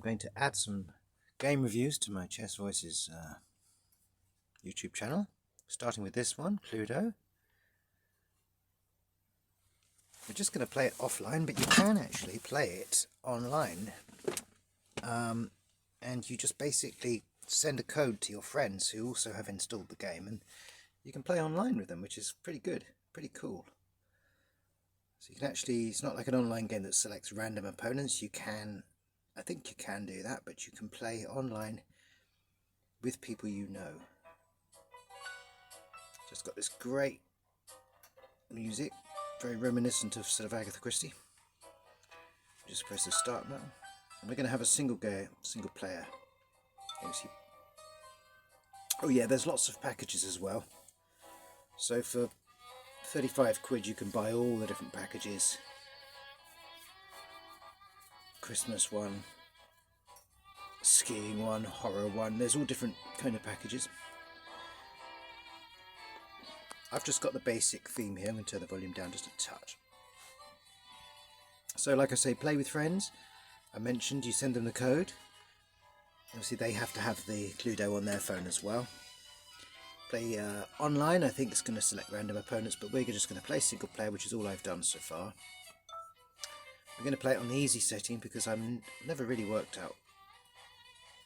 going to add some game reviews to my Chess Voices YouTube channel, starting with this one, Cleudo. We're just going to play it offline, but you can actually play it online. And you just basically send a code to your friends who also have installed the game, and you can play online with them, which is pretty good, pretty cool. So you can actually, it's not like an online game that selects random opponents. You can, I think you can do that, but you can play online with people you know. Just got this great music, very reminiscent of sort of Agatha Christie. Just press the start button, and we're going to have a single player. You see. Oh yeah, there's lots of packages as well. So for 35 quid you can buy all the different packages. Christmas one, skiing one, horror one, there's all different kind of packages. I've just got the basic theme here. I'm going to turn the volume down just a touch. So like I say, play with friends. I mentioned you send them the code. Obviously they have to have the Cleudo on their phone as well. Play online. I think it's going to select random opponents, but we're just going to play single player, which is all I've done so far. We're going to play it on the easy setting because I've never really worked out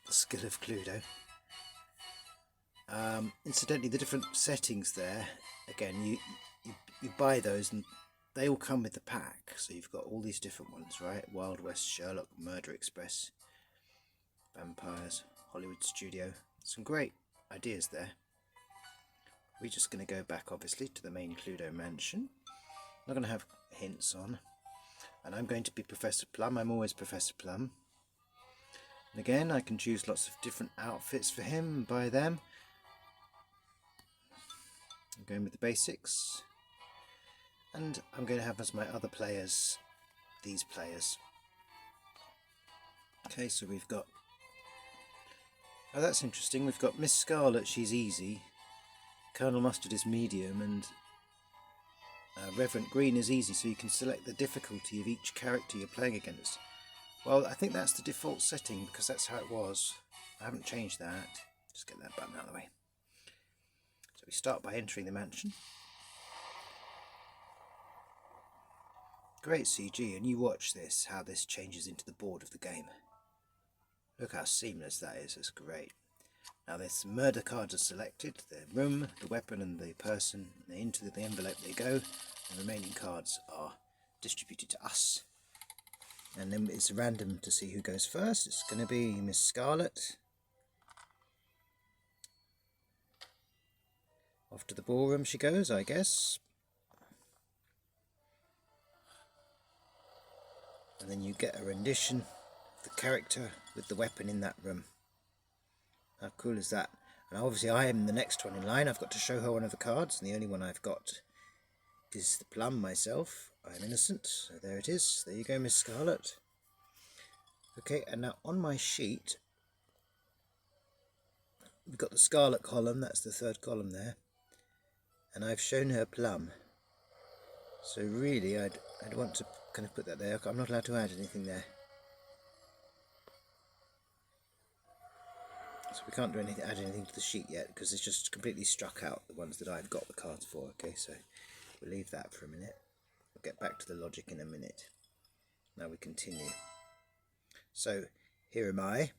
the skill of Cleudo. Incidentally, the different settings there, again, you buy those and they all come with the pack. So you've got all these different ones, right? Wild West, Sherlock, Murder Express, Vampires, Hollywood Studio. Some great ideas there. We're just going to go back, obviously, to the main Cleudo mansion. I'm not going to have hints on. And I'm going to be Professor Plum. I'm always Professor Plum. And again, I can choose lots of different outfits for him and buy them. I'm going with the basics. And I'm going to have as my other players, these players. Okay, so we've got... Oh, that's interesting. We've got Miss Scarlet, she's easy. Colonel Mustard is medium, and Reverend Green is easy, so you can select the difficulty of each character you're playing against. Well, I think that's the default setting because that's how it was. I haven't changed that. Just get that button out of the way. So we start by entering the mansion. Great CG, and you watch this, how this changes into the board of the game. Look how seamless that is, that's great. Now this murder cards are selected, the room, the weapon and the person, into the envelope they go, and the remaining cards are distributed to us. And then it's random to see who goes first. It's going to be Miss Scarlet. Off to the ballroom she goes, I guess. And then you get a rendition of the character with the weapon in that room. How cool is that? And obviously I am the next one in line. I've got to show her one of the cards, and the only one I've got is the plum myself. I'm innocent, so there it is. There you go, Miss Scarlet. Okay, and now on my sheet, we've got the Scarlet column, that's the third column there. And I've shown her plum. So really, I'd want to kind of put that there. I'm not allowed to add anything there. So we can't do anything, add anything to the sheet yet because it's just completely struck out the ones that I've got the cards for. Okay, so we'll leave that for a minute. We'll get back to the logic in a minute. Now we continue. So here am I,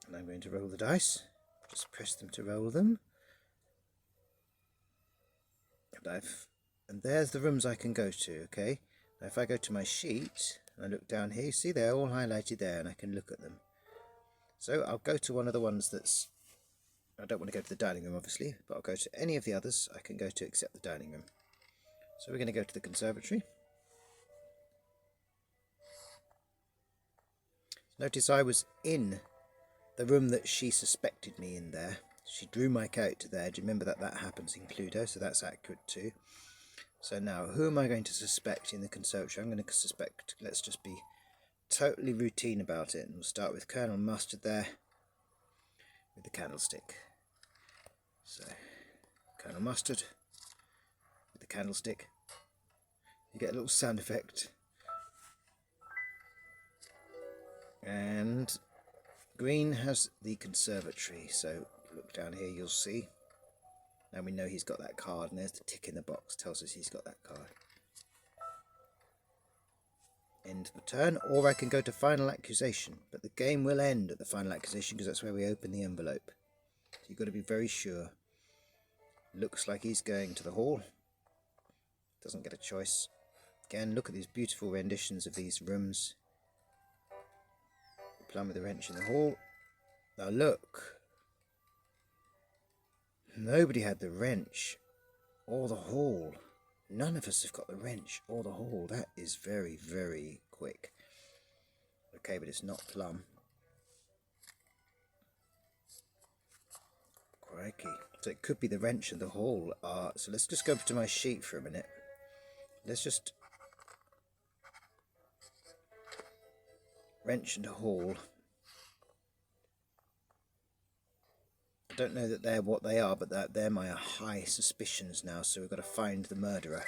and I'm going to roll the dice. Just press them to roll them. And there's the rooms I can go to. Okay. Now if I go to my sheet and I look down here, you see they're all highlighted there, and I can look at them. So I'll go to one of the ones that's, I don't want to go to the dining room obviously, but I'll go to any of the others I can go to except the dining room. So we're going to go to the conservatory. Notice I was in the room that she suspected me in there. She drew my character there. Do you remember that that happens in Cleudo? So that's accurate too. So now, who am I going to suspect in the conservatory? I'm going to suspect, let's just be totally routine about it, and we'll start with Colonel Mustard there with the candlestick. So Colonel Mustard with the candlestick. You get a little sound effect. And green has the conservatory, so look down here, you'll see. Now we know he's got that card, and there's the tick in the box, tells us he's got that card. End the turn, or I can go to final accusation, but the game will end at the final accusation because that's where we open the envelope. So you've got to be very sure. Looks like he's going to the hall. Doesn't get a choice. Again, look at these beautiful renditions of these rooms. Plum with the wrench in the hall. Now look. Nobody had the wrench or the hall. None of us have got the wrench or the hall. That is very, very quick. Okay, but it's not Plum. Crikey. So it could be the wrench and the hall. So let's just go to my sheet for a minute. Let's just... wrench and hall. I don't know that they're what they are, but they're my high suspicions now, so we've got to find the murderer.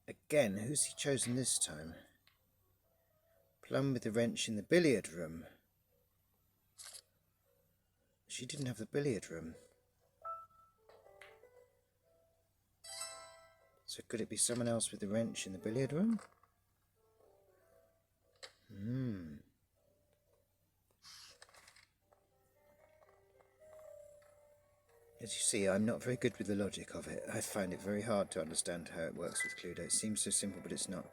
Again, who's he chosen this time? Plum with the wrench in the billiard room. She didn't have the billiard room. So could it be someone else with the wrench in the billiard room? As you see, I'm not very good with the logic of it. I find it very hard to understand how it works with Cleudo. It seems so simple, but it's not.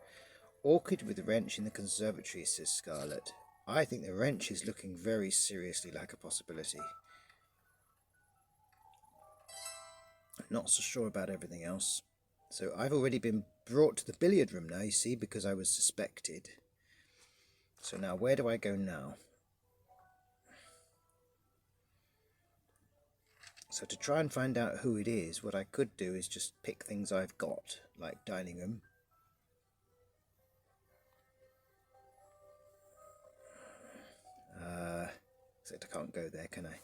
Orchid with the wrench in the conservatory, says Scarlet. I think the wrench is looking very seriously like a possibility. I'm not so sure about everything else. So I've already been brought to the billiard room now, you see, because I was suspected. So now, where do I go now? So to try and find out who it is, what I could do is just pick things I've got, like dining room. Except I can't go there, can I?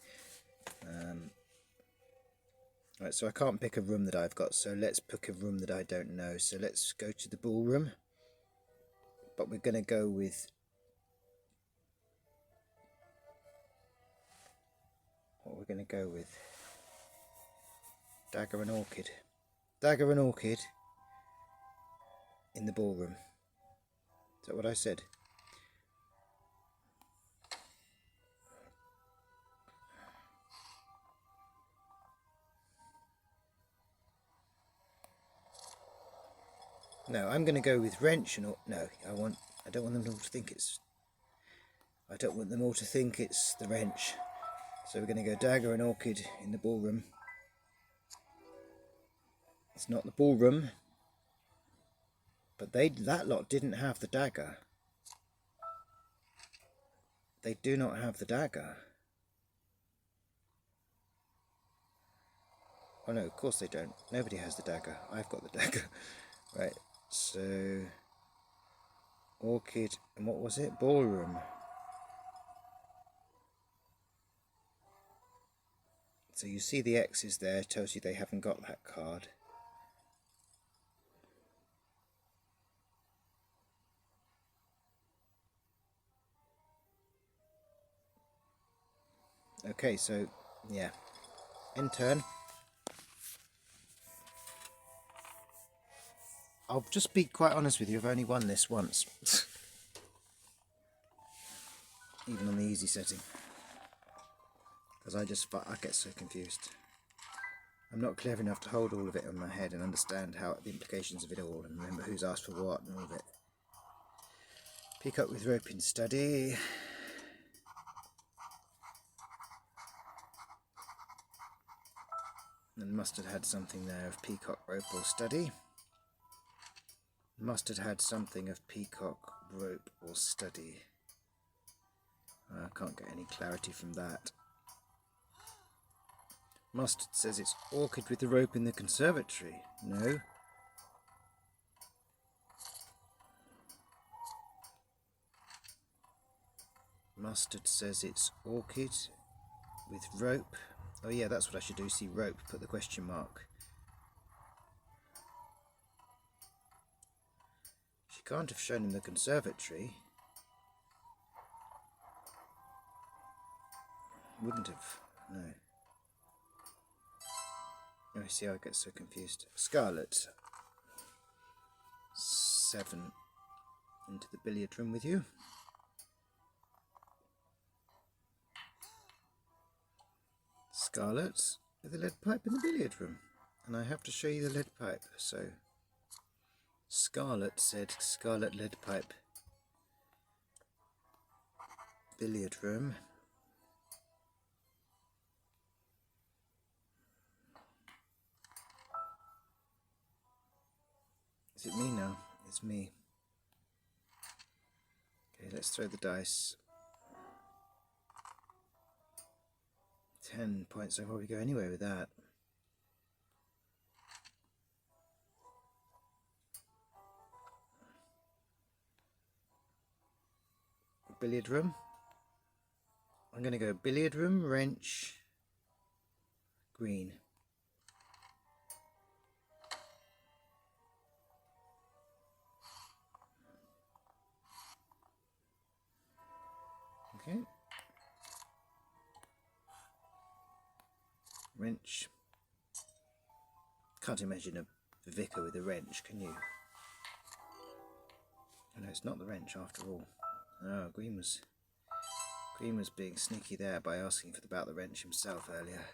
Right, so I can't pick a room that I've got, so let's pick a room that I don't know. So let's go to the ballroom. But we're going to go with... what we're going to go with? Dagger and Orchid. Dagger and Orchid in the ballroom. Is that what I said? No, I'm going to go with wrench and no. I don't want them all to think it's. I don't want them all to think it's the wrench. So we're going to go dagger and orchid in the ballroom. It's not the ballroom, but that lot didn't have the dagger. They do not have the dagger. Oh no, of course they don't. Nobody has the dagger. I've got the dagger. Right. So, orchid, and what was it? Ballroom. So you see the X's there, tells you they haven't got that card. Okay, so, yeah. End turn. I'll just be quite honest with you, I've only won this once. Even on the easy setting. Because I get so confused. I'm not clever enough to hold all of it in my head and understand the implications of it all and remember who's asked for what and all of it. Peacock with rope in study. And Mustard had something there of peacock, rope or study. Mustard had something of peacock, rope or study. I can't get any clarity from that. Mustard says it's orchid with the rope in the conservatory. No. Mustard says it's orchid with rope. Oh yeah, that's what I should do. See rope, put the question mark. She can't have shown him the conservatory. Wouldn't have, no. Oh, see how I get so confused. Scarlet. 7 into the billiard room with you. Scarlet with a lead pipe in the billiard room. And I have to show you the lead pipe. So Scarlet said Scarlet lead pipe. Billiard room. Is it me now? It's me. Okay, let's throw the dice. 10 points, I'll probably go anywhere with that. Billiard room. I'm going to go billiard room, wrench, green. Okay. Wrench. Can't imagine a vicar with a wrench, can you? Oh, no, it's not the wrench after all. Oh, Green was being sneaky there by asking about the wrench himself earlier.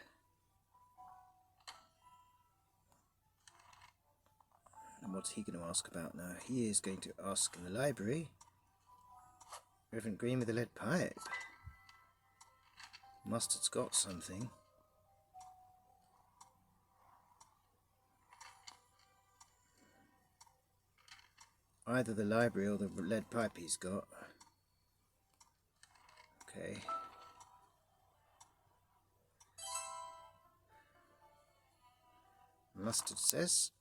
And what's he going to ask about now? He is going to ask in the library. Reverend Green with a lead pipe. Mustard's got something. Either the library or the lead pipe he's got. Okay. Mustard says.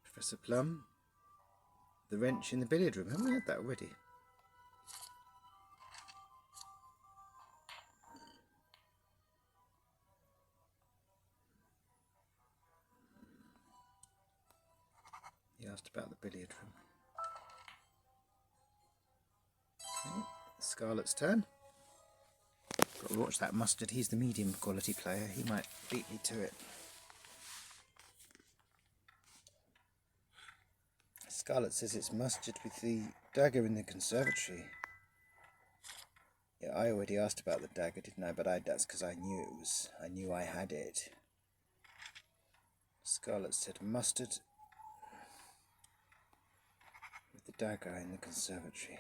Professor Plum. The wrench in the billiard room. Haven't we had that already? He asked about the billiard room. Okay, Scarlet's turn. Got to watch that Mustard. He's the medium quality player. He might beat me to it. Scarlet says it's Mustard with the dagger in the conservatory. Yeah, I already asked about the dagger, didn't I? But that's because I knew I had it. Scarlet said Mustard with the dagger in the conservatory.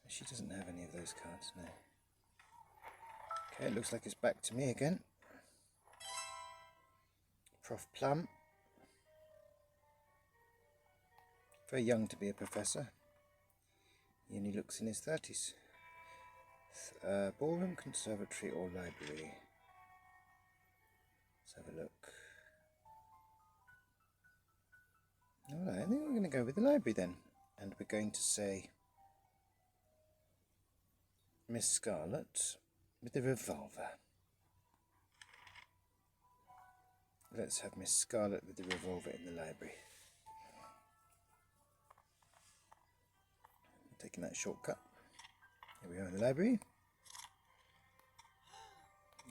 She doesn't have any of those cards, no. Okay, it looks like it's back to me again. Prof Plum. Very young to be a professor. He only looks in his 30s. Ballroom, conservatory or library? Let's have a look. Alright, I think we're going to go with the library then. And we're going to say Miss Scarlet with the revolver. Let's have Miss Scarlet with the revolver in the library. Taking that shortcut. Here we are in the library.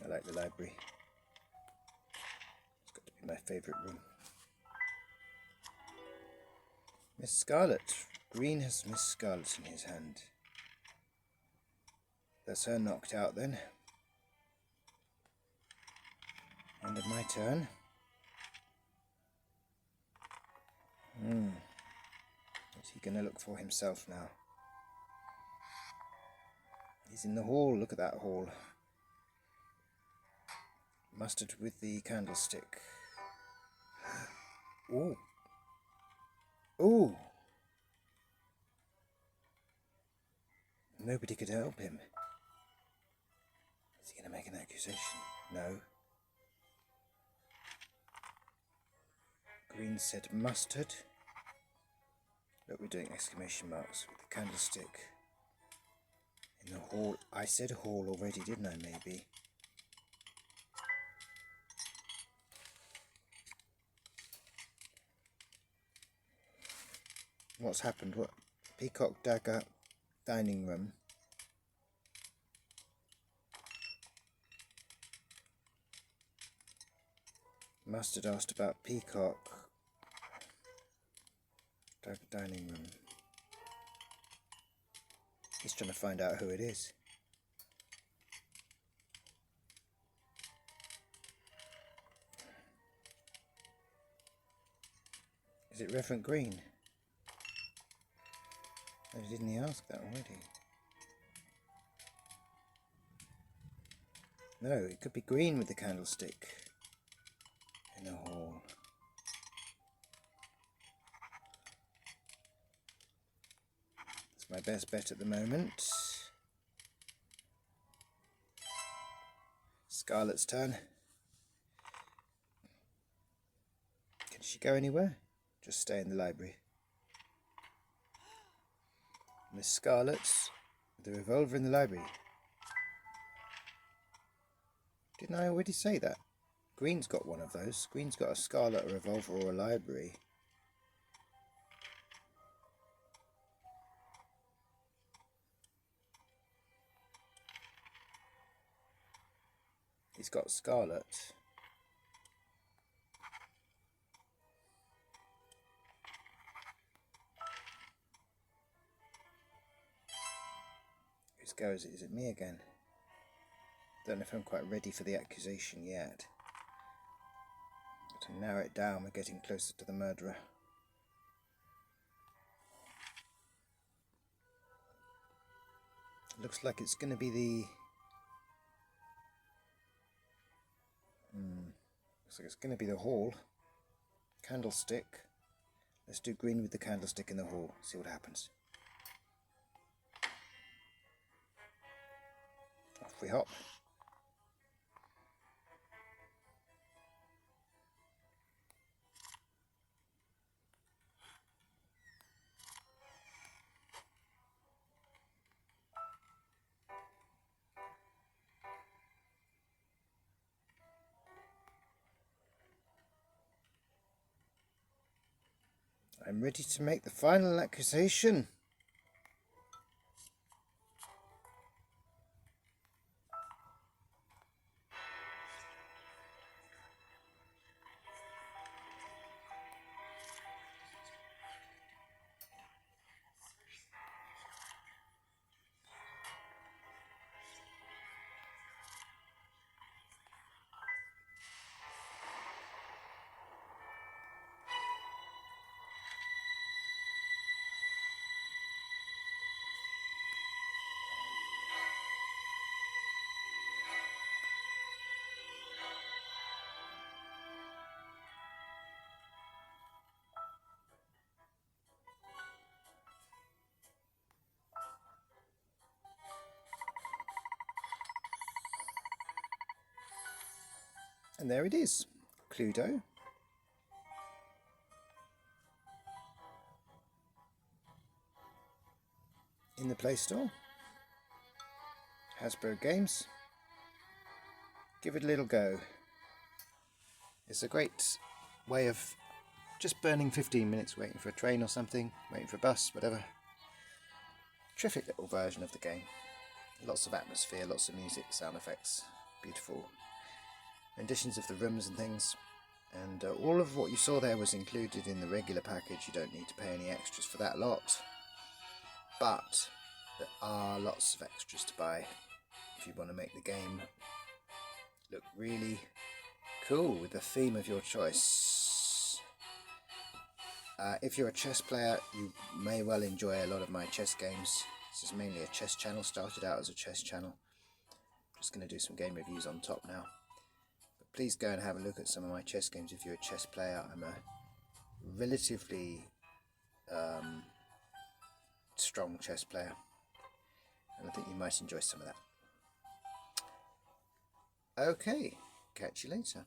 I like the library. It's got to be my favourite room. Miss Scarlet. Green has Miss Scarlet in his hand. That's her knocked out then. End of my turn. What's he going to look for himself now? He's in the hall. Look at that hall. Mustard with the candlestick. Ooh. Ooh. Nobody could help him. Is he going to make an accusation? No. Green said mustard. Look, we're doing exclamation marks with the candlestick In the hall. I said hall already, didn't I, maybe? What's happened? What? Peacock dagger, dining room. Mustard asked about peacock dagger, dining room. He's trying to find out who it is. Is it Reverend Green? Oh, didn't he ask that already? No, it could be green with the candlestick in the hall. That's my best bet at the moment. Scarlet's turn. Can she go anywhere? Just stay in the library. Miss Scarlet's with the revolver in the library. Didn't I already say that? Green's got one of those. Green's got a Scarlet, a revolver, or a library. He's got Scarlet. Whose go is it? Is it me again? Don't know if I'm quite ready for the accusation yet. To narrow it down, we're getting closer to the murderer. Looks like it's going to be the... Looks like it's going to be the hall. Candlestick. Let's do green with the candlestick in the hall. See what happens. Off we hop. I'm ready to make the final accusation. And there it is, Cleudo. In the Play Store. Hasbro Games. Give it a little go. It's a great way of just burning 15 minutes waiting for a train or something, waiting for a bus, whatever. Terrific little version of the game. Lots of atmosphere, lots of music, sound effects, beautiful renditions of the rooms and things. And all of what you saw there was included in the regular package. You don't need to pay any extras for that lot. But there are lots of extras to buy if you want to make the game look really cool with the theme of your choice. If you're a chess player, you may well enjoy a lot of my chess games. This is mainly a chess channel, started out as a chess channel. Just going to do some game reviews on top now. But please go and have a look at some of my chess games if you're a chess player. I'm a relatively strong chess player, and I think you might enjoy some of that. Okay, catch you later.